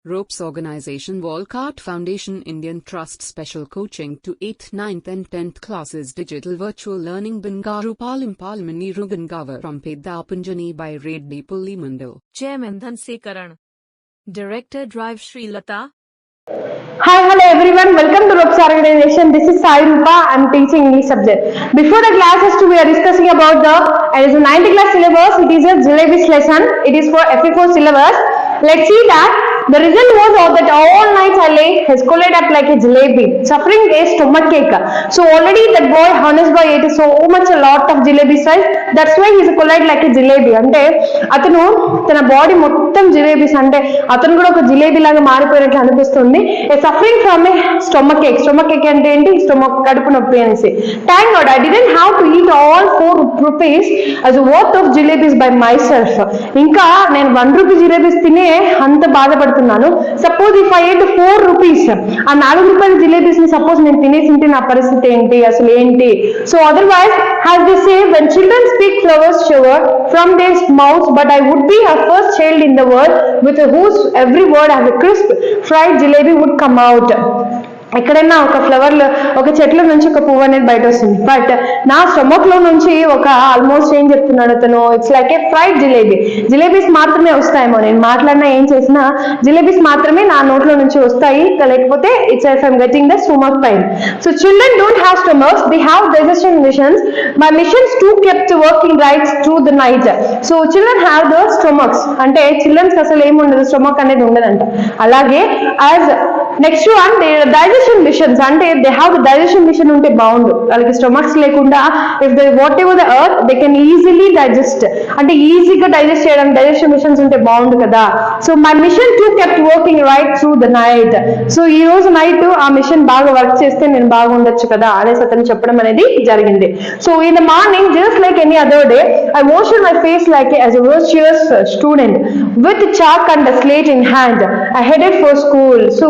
Ropes Organization Walcott Foundation Indian Trust Special Coaching to 8th, 9th and 10th Classes Digital Virtual Learning Bangaru Palimani Rugangavar from Pedapunjani by Reddy Pulli Mandal. Chairman Dhanse Karan. Director Drive Sri Lata. Hi, hello everyone. Welcome to Ropes Organization. This is Sai Rupa. I am teaching English subject. Before the classes, we are discussing about it is a 9th class syllabus. It is a Jalebis lesson. It is for FE4 syllabus. Let's see that. The result was that all nights I lay has collided up like a jalebi, suffering a stomach ache. So already that boy, honest boy, ate so much a lot of jalebis, right? That's why he's collided like a jalebi. Ante atanu tana body mottam jalebis ante atanu kuda oka jalebi laga maaripoyinattu anipistundi. Suffering from a stomach ache. Stomach ache ante enti stomach kadupu noppi anisi. Thank God I didn't have to eat all 4 rupees as a worth of jalebis by myself. Inka nenu 1 rupee jalebis tine anta బాధపడుతున్నాను. Suppose if I at 4 rupees ఆ 4 రూపాయల జిలేబీస్ ని suppose నేను తినేసింటే నా పరిస్థితి ఏంటి, అసలు ఏంటి? So otherwise has they say when children speak flowers shower from their mouths, but I would be a first child in the world with whose every word has a crisp fried jalebi would come out. ఎక్కడైనా ఒక flower ఒక చెట్ల నుంచి ఒక పువ్వు అనేది బయట వస్తుంది, బట్ నా స్టమక్ లో నుంచి ఒక ఆల్మోస్ట్ ఏం చెప్తున్నాడు అతను, it's like A fried jalebi. Jalebis మాత్రమే వస్తాయేమో, నేను మాట్లాడినా ఏం చేసినా జిలేబీస్ మాత్రమే నా నోట్లో నుంచి వస్తాయి, లేకపోతే it's I am getting the stomach pain. So children don't have stomachs, they have digestion missions. My missions too kept working rights through the night. So children have the stomachs, అంటే చిల్డ్రన్స్ అసలు ఏముండదు, stomach అనేది ఉండదంట. అలాగే as next one digestion missions, అంటే they have the digestion mission ఉంటే బాగుండు, వాళ్ళకి స్టమక్స్ లేకుండా if they whatever the earth they can easily digest, అంటే ఈజీగా డైజెస్ట్ చేయడానికి డైజెషన్ మిషన్స్ ఉంటే బాగుండు కదా. So my mission two kept working right through the night. So ఈ రోజు నైట్ ఆ మిషన్ బాగా వర్క్ చేస్తే నేను బాగుండొచ్చు కదా అనేసి అతను చెప్పడం అనేది జరిగింది. So in the morning just like any other day I washed my face like as a virtuous student with chalk and slate in hand. I headed for school. So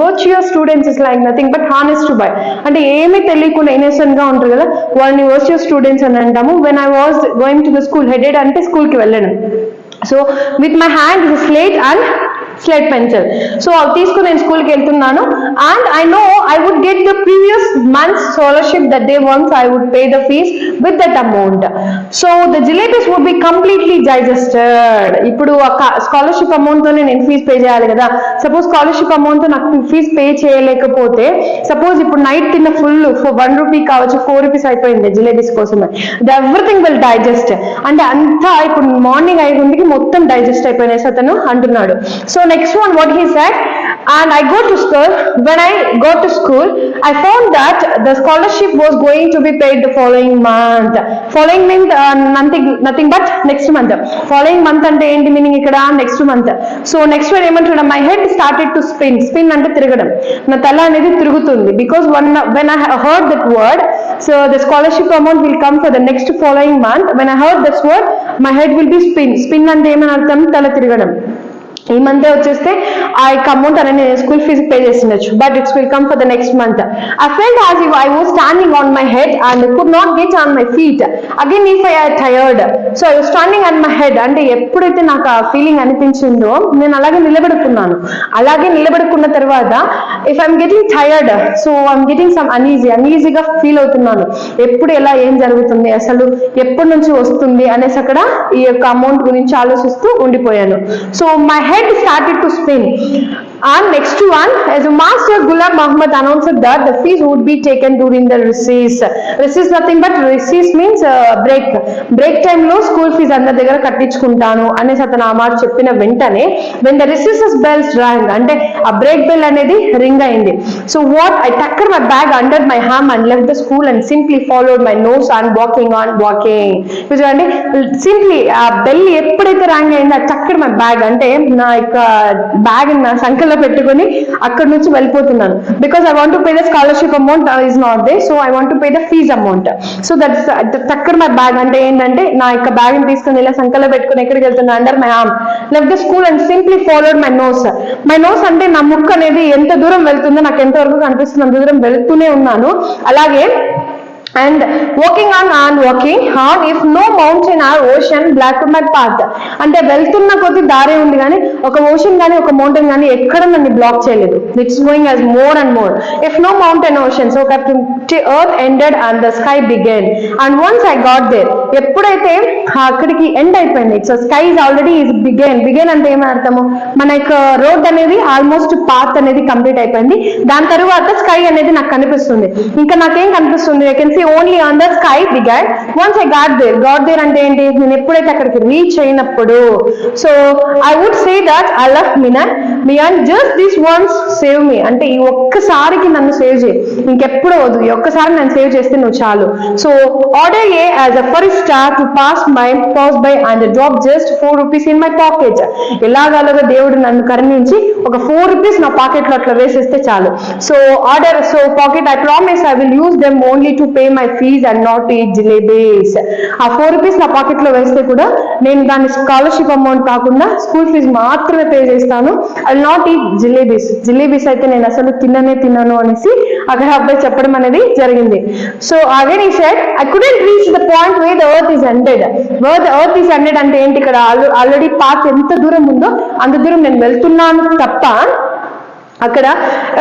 virtuous students is like nothing but honest to buy, అంటే ఏమీ తెలియకుండా innocent గా ఉంటారు కదా, వాళ్ళని virtuous students అని అంటాము. when I was going to the school, headed అంటే స్కూల్ కి వెళ్ళడం. So with my hand is a slate and slate pencil. So అవి తీసుకుని నేను స్కూల్కి వెళ్తున్నాను. And I know I would get the previous months scholarship that day once I would pay the fees with that amount. So the jalebis would be completely digested. ఇప్పుడు scholarship amount తోనే నేను fees pay చేయాలి కదా. Suppose scholarship amount తో నాకు fees pay చేయలేకపోతే, suppose ఇప్పుడు night తిన్న ఫుల్ 1 రూపీ కావచ్చు 4 రూపీస్ అయిపోయింది జిలేబీస్ కోసమే, ఎవ్రీథింగ్ విల్ డైజెస్ట్. అంటే అంతా ఇప్పుడు మార్నింగ్ 5 మొత్తం డైజెస్ట్ అయిపోయినాయి అతను అంటున్నాడు. So next one what he said, and I go to school. When I go to school I found that the scholarship was going to be paid the following month. Following means nothing but next month. Following month ante enti meaning ikkada next month. So next one emantada, my head started to spin ante tirugadam, na tala anedi tirugutundi, because when I heard that word, so the scholarship amount will come for the next following month. When I heard this word, my head will be spin ante emani artham, tala tirugadam. ఈ month వచ్చేస్తే ఆ యొక్క amount అనేది నేను school fees pay చేసిండొచ్చు, but it's will come for the next month. I felt as if I was standing on my head and could not get on my feet again if I are tired. So I was standing on my head, అంటే ఎప్పుడైతే నాకు ఆ feeling అనిపించిందో నేను అలాగే నిలబడుకున్నాను. అలాగే నిలబడుకున్న తర్వాత if I'm getting tired, so I'm getting some అన్ఈజీగా ఫీల్ అవుతున్నాను. ఎప్పుడు ఎలా ఏం జరుగుతుంది, అసలు ఎప్పటి నుంచి వస్తుంది అనేసి అక్కడ ఈ యొక్క అమౌంట్ గురించి ఆలోచిస్తూ ఉండిపోయాను. So my head started to spin. And next one, as Master Ghulam Muhammad announced that the fees would be taken during the recess. Recess nothing but recess means break time lo school fees andar దగ్గర కట్టించుకుంటాను అనేసి అతను ఆ మాట చెప్పిన వెంటనే when the recess bells rang, అంటే ఆ break bell అనేది రింగ్ అయింది. So what, I tucked my bag under my arm and left the school and simply followed my nose and walking. చూడండి, సింప్లీ ఆ బెల్ ఎప్పుడైతే రింగ్ అయిందో I tucked my bag, అంటే నా యొక్క బ్యాగ్ నా సంకల్లో పెట్టుకొని అక్కడ నుంచి వెళ్ళిపోతున్నాను. Because I want to pay the scholarship amount is not there, so I want to pay the fees amount. So that's tucker my bag, అంటే ఏంటంటే నా యొక్క బ్యాగ్ ని తీసుకొని ఇలా సంకల్లో పెట్టుకుని ఎక్కడికి వెళ్తున్నా, under my arm, left the school and simply followed my nose. My nose అంటే నా ముక్కు అనేది ఎంత దూరం వెళ్తుందో నాకు ఎంతవరకు కనిపిస్తుంది అంత దూరం వెళ్తూనే ఉన్నాను. అలాగే and walking on if no mountain or ocean blocked my path. అంటే వెళ్తున్న కొద్ది దారి ఉంది కానీ ఒక ఓషన్ కానీ ఒక మౌంటైన్ కానీ ఎక్కడ నన్ను బ్లాక్ చేయలేదు. It's going as more and more. If no mountain ocean so earth ended and the sky began. And once I got there, ఎప్పుడైతే అక్కడికి ఎండ్ అయిపోయింది, so sky is already is began అంటే ఏమని అర్థము, మన యొక్క రోడ్ అనేది ఆల్మోస్ట్ పాత్ అనేది కంప్లీట్ అయిపోయింది. దాని తరువాత స్కై అనేది నాకు కనిపిస్తుంది. ఇంకా నాకేం కనిపిస్తుంది, I can see only on the sky began. Once I got there అంటే ఏంటి, నేను ఎప్పుడైతే అక్కడికి రీచ్ అయినప్పుడు, so I would say that I love మియాన్ just this once save me, అంటే ఈ ఒక్కసారికి నన్ను సేవ్ చేయి, ఇంకెప్పుడు వద్దు, ఈ ఒక్కసారి నన్ను సేవ్ చేస్తే నువ్వు చాలు. So order a as a first star to pass by and drop just 4 rupees in my pocket. ఎలాగలగా దేవుడు నన్ను కరుణించి ఒక 4 rupees నా పాకెట్ లో అట్లా వేసేస్తే చాలు. So order, so pocket I promise I will use them only to pay my fees and not to eat jalebis. ఆ 4 rupees నా పాకెట్ లో వేస్తే కూడా నేను దాని స్కాలర్షిప్ అమౌంట్ కాకుండా స్కూల్ ఫీజు మాత్రమే పే చేస్తాను. I will not eat jalebis అయితే నేను అసలు తినను అనేసి అక్కడ అబ్బాయి చెప్పడం అనేది జరిగింది. సో అగైన్ ఈ said I couldn't reach the point where the earth is ended. Earth is ended అంటే ఏంటి, ఇక్కడ ఆల్రెడీ పాత్ ఎంత దూరం ఉందో అంత దూరం నేను వెళ్తున్నాను తప్ప అక్కడ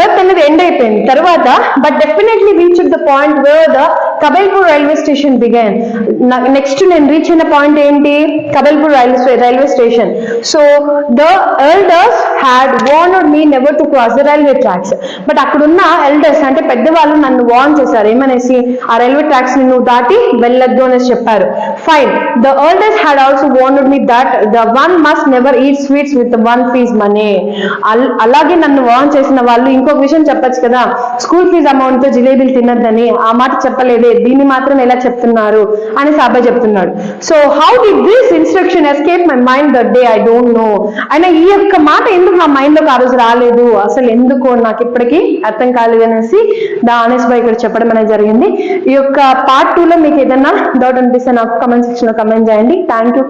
ఎర్త్ అనేది ఎండ్ అయిపోయింది. తర్వాత but definitely reach the point where the Kabalpur railway station began. Next నేను రీచ్ అయిన పాయింట్ ఏంటి, Kabalpur railway station. So the elders had warned me never to cross the railway tracks. But అక్కడున్న ఎల్డర్స్ అంటే పెద్దవాళ్ళు నన్ను వార్న్ చేశారు, ఏమనేసి, ఆ రైల్వే ట్రాక్స్ ని నువ్వు దాటి వెళ్ళొద్దు అనేసి చెప్పారు. Fine, the elders had also warned me that the one must never eat sweets with 1 piece money. అలాగే నన్ను వార్న్ చేసిన వాళ్ళు ఇంకొక విషయం చెప్పొచ్చు కదా, స్కూల్ ఫీజు అమౌంట్ తో జిలేబీలు తినద్దని, ఆ మాట చెప్పలేదే, దీన్ని మాత్రం ఎలా చెప్తున్నారు అని అబ్బాయి చెప్తున్నాడు. So how did this instruction escape my mind that day, I don't know. అయినా ఈ యొక్క మాట ఎందుకు నా మైండ్ లోకి ఆ రోజు రాలేదు, అసలు ఎందుకో నాకు ఇప్పటికీ అర్థం కాలేదు అనేసి దా ఆనెస్ బాయ్ ఇక్కడ చెప్పడం అనేది జరిగింది. ఈ యొక్క పార్ట్ 2 లో మీకు ఏదైనా డౌట్ అనిపిస్తే నాకు కమెంట్ సెక్షన్ లో కమెంట్ చేయండి. Thank you.